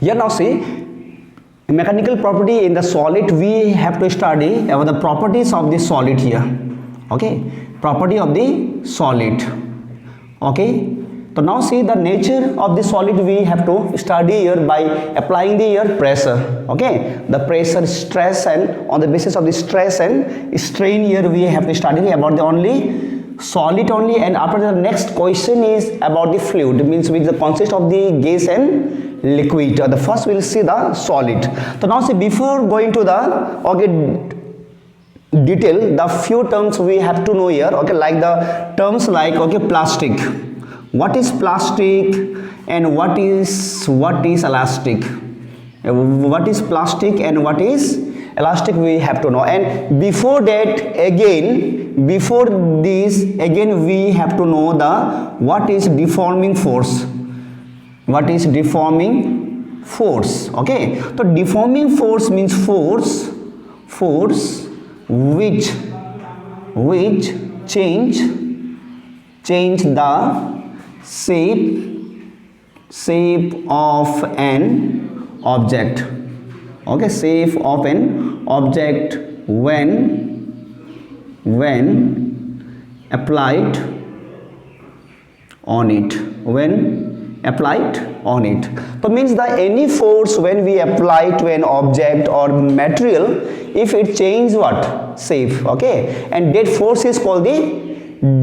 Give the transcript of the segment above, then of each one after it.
Here now see, mechanical property in the solid, we have to study about the properties of the solid here. Okay, property of the solid. Okay, so now see the nature of the solid we have to study here by applying the here pressure. Okay, the pressure, stress, and on the basis of the stress and strain here we have to study about the only solid only. And after the next question is about the fluid, means which consists of the gas and liquid. The first we will see the solid. So now see, before going to the detail, the few terms we have to know here. Okay, like the terms like plastic. What is plastic and what is elastic? What is plastic and what is elastic we have to know. And before that, before this we have to know the what is deforming force. What is deforming force? Okay, so deforming force means force which change the shape of an object. Okay, shape of an object when applied on it. So means that any force when we apply to an object or material, if it changes what? Shape. Okay, and that force is called the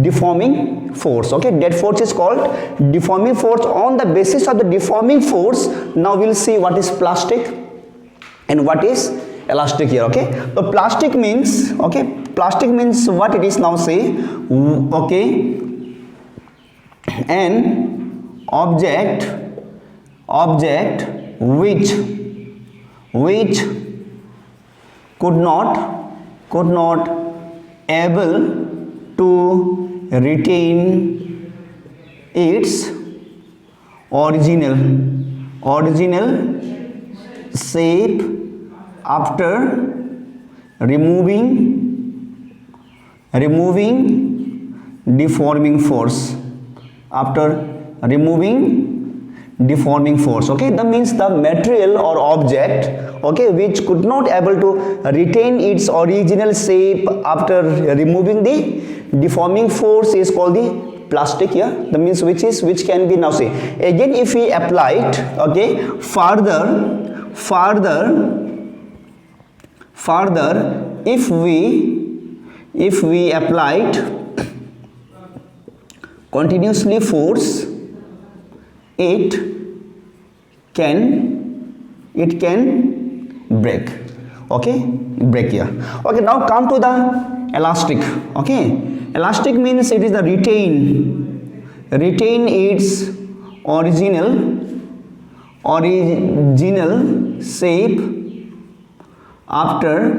deforming force. Okay, that force is called deforming force. On the basis of the deforming force, now we'll see what is plastic and what is elastic here. Okay, so plastic means what it is now. Say an object which could not able to retain its original shape after removing deforming force. Okay, that means the material or object, okay, which could not able to retain its original shape after removing the deforming force is called the plastic here. That means which can be now say again if we apply it. Okay, further if we apply it continuously force, it can break. Okay, break here. Okay, now come to the elastic. Okay, elastic means it is the retain its original shape after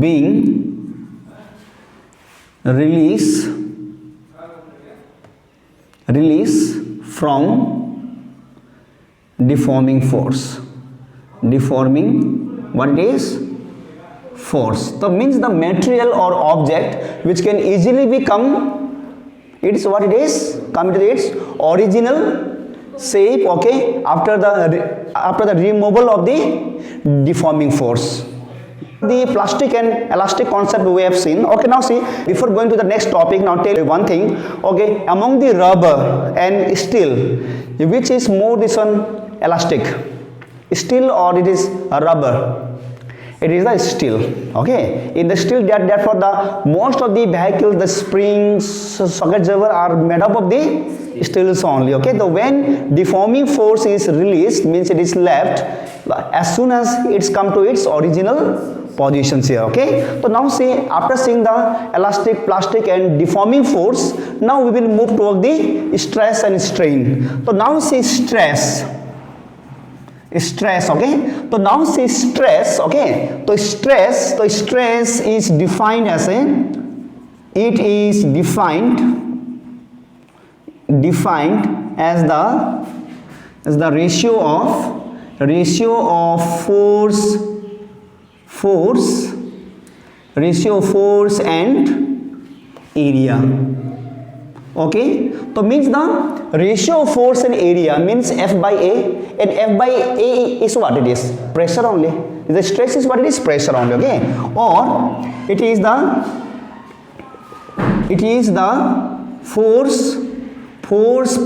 being released from deforming force. What it is? Force. So means the material or object which can easily become its what it is? Come to its original shape. Okay, after the removal of the deforming force. The plastic and elastic concept we have seen. Okay, now see, before going to the next topic, now tell you one thing. Okay, among the rubber and steel, which is more this one elastic? Steel or it is a rubber? It is the steel. Okay, in the steel, therefore the most of the vehicles, the springs, sockets are made up of the steels only. Okay, so when deforming force is released, means it is left as soon as it's come to its original positions here. Okay, so now see, after seeing the elastic, plastic and deforming force, now we will move toward the stress and strain. So now see stress. Okay, so now see stress. Okay, so stress is defined as as the ratio of force and area. Okay, so means the ratio of force and area means F by A, and F by A is what it is? Pressure only. The stress is what it is? Pressure only. Okay, or it is the force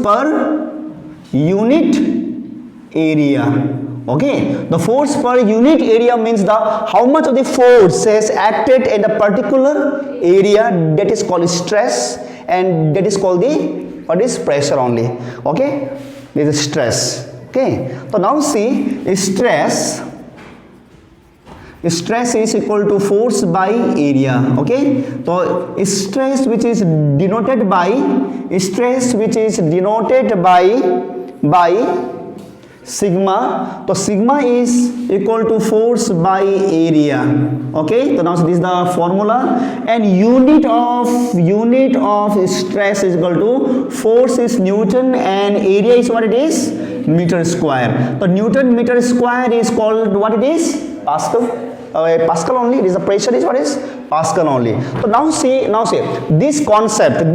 per unit area. Okay, the force per unit area means the how much of the force has acted in a particular area, that is called stress, and that is called the what is pressure only. Okay, this is stress. Okay, so now see stress is equal to force by area. Okay, so stress which is denoted by sigma, so sigma is equal to force by area. Okay, so now this is the formula, and unit of stress is equal to force is Newton and area is what it is? Meter square. So Newton meter square is called what it is? Pascal. Pascal only. It is the pressure is what is Pascal only. So now see this concept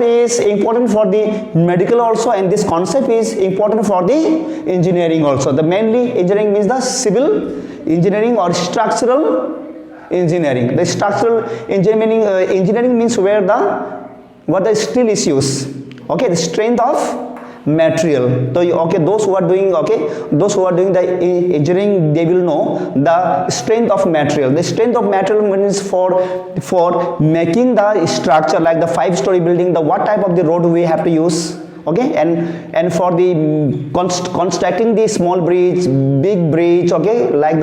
is important for the medical also, and this concept is important for the engineering also. The mainly engineering means the civil engineering or structural engineering. The structural engineering means where the steel is used. Okay, the strength of material. So okay, those who are doing the engineering, they will know the strength of material. The strength of material means for making the structure like the 5-story building, the what type of the road we have to use. Okay, and for the constructing the small bridge, big bridge. Okay, like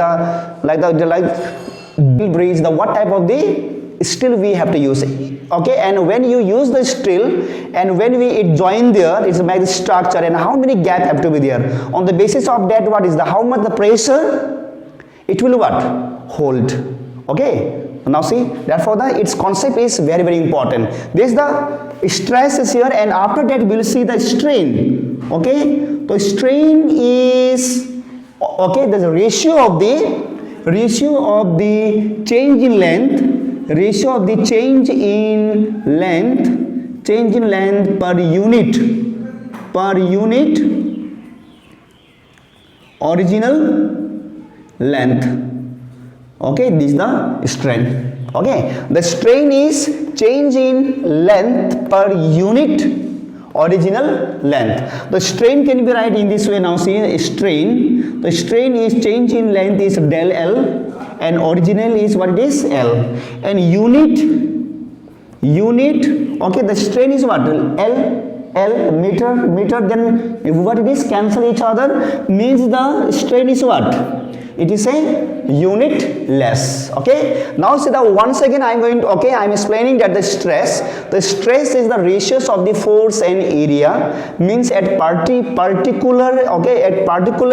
big bridge, the what type of the steel we have to use. Okay, and when you use the steel and when it join there, it's make the structure, and how many gap have to be there. On the basis of that, what is the how much the pressure it will what hold. Okay, now see, therefore its concept is very, very important. This the stress is here, and after that we will see the strain. Okay, so strain is okay, there's a ratio of the change in length. Ratio of the change in length per unit original length. Okay, this is the strain. Okay, the strain is change in length per unit original length. The strain can be written in this way. Now see, strain, the strain is change in length is del L, and original is what it is? L, and unit, okay, the strain is what? L meter, then what it is? Cancel each other, means the strain is what? It is a unit less. Okay, now see the once again I am explaining that the stress is the ratios of the force and area, means at particular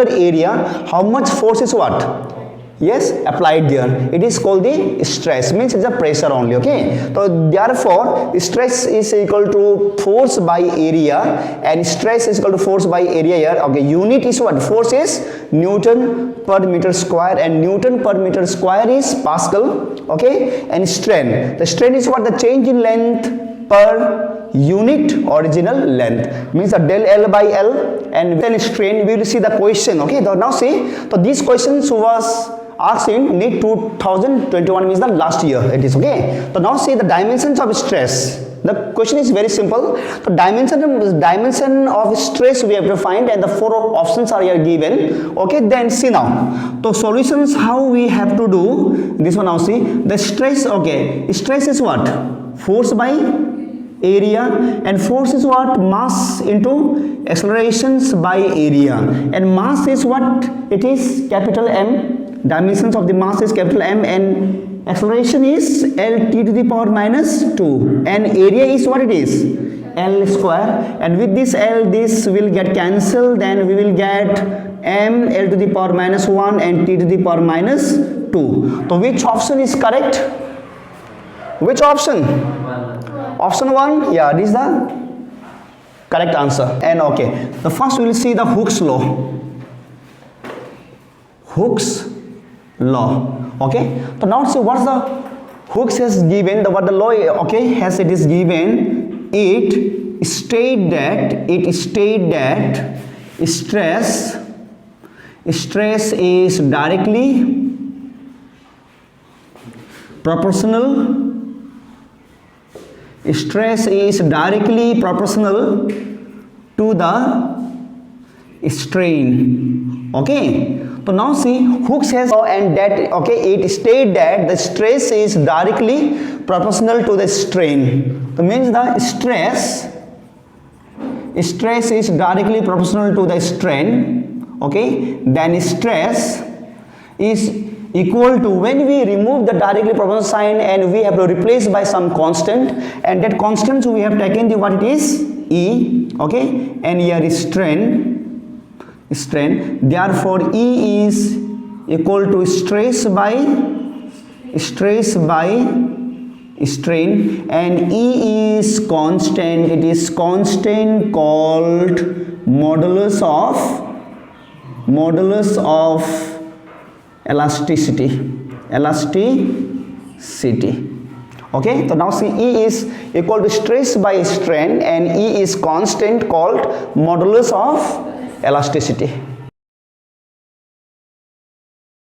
area how much force is what? Yes, applied there. It is called the stress, means it's a pressure only. Okay, so therefore stress is equal to force by area, and stress is equal to force by area here. Okay, unit is what? Force is Newton per meter square, and Newton per meter square is Pascal. Okay, and strain, the strain is what? The change in length per unit original length, means the del L by L, and then strain. We will see the question. Okay, so now see, so these questions was asked in NEET 2021, means the last year it is. Okay, so now see the dimensions of stress. The question is very simple. The dimension of stress we have to find, and the 4 options are here given. Okay, then see now, so solutions how we have to do this one. Now see the stress. Okay, stress is what? Force by area, and force is what? Mass into accelerations by area, and mass is what? It is capital M. Dimensions of the mass is capital M, and acceleration is L t to the power minus 2, and area is what it is? L square, and with this L, this will get cancelled, then we will get M L to the power minus 1 and t to the power minus 2. So which option is correct? Which option? Option 1. Yeah, this is the correct answer. And okay, the first we will see the Hooke's law. Hooke's law. Okay, so now see what's the Hooke's has given, what the law. Okay, has it is given it state that stress is directly proportional. Stress is directly proportional to the strain. Okay, so now see Hooke's has and that, okay, it state that the stress is directly proportional to the strain. So means the stress is directly proportional to the strain. Okay, then stress is equal to, when we remove the directly proportional sign and we have to replace by some constant, and that constant we have taken the what it is, E. Okay, and here is strain, therefore E is equal to stress by strain, and E is constant. It is constant called modulus of elasticity. Okay, so now see E is equal to stress by strain and E is constant called modulus of elasticity.